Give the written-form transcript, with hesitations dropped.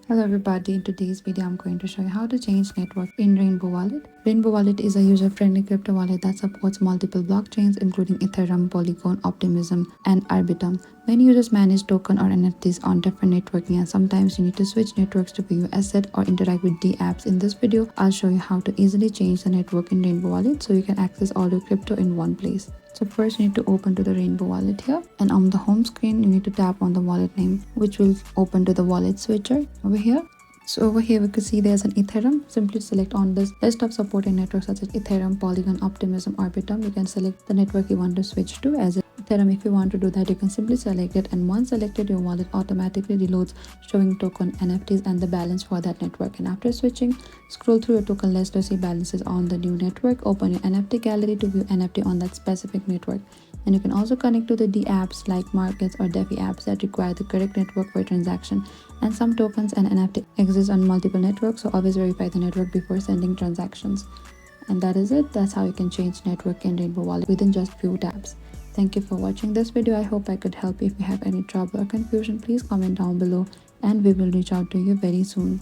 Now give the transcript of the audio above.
Hello everybody, in today's video I'm going to show you how to change network in Rainbow Wallet. Rainbow Wallet is a user-friendly crypto wallet that supports multiple blockchains including Ethereum, Polygon, Optimism, and Arbitrum. Many users manage token or NFTs on different networking, and sometimes you need to switch networks to view asset or interact with dApps. In this video, I'll show you how to easily change the network in Rainbow Wallet so you can access all your crypto in one place. So first you need to open to the Rainbow Wallet here, and on the home screen you need to tap on the wallet name, which will open to the wallet switcher over here. So over here we could see there's an Ethereum. Simply select on this list of supported networks such as Ethereum, Polygon, Optimism, Arbitrum. You can select the network you want to switch to. As Ethereum, if you want to do that, you can simply select it, and once selected, your wallet automatically reloads, showing token, NFTs, and the balance for that network. And after switching, scroll through your token list to see balances on the new network. Open your NFT gallery to view NFT on that specific network. And you can also connect to the dApps like markets or DeFi apps that require the correct network for a transaction. And some tokens and NFT exist on multiple networks, so always verify the network before sending transactions. And that is it. That's how you can change network in Rainbow Wallet within just few taps. Thank you for watching this video. I hope I could help. If you have any trouble or confusion, please comment down below and we will reach out to you very soon.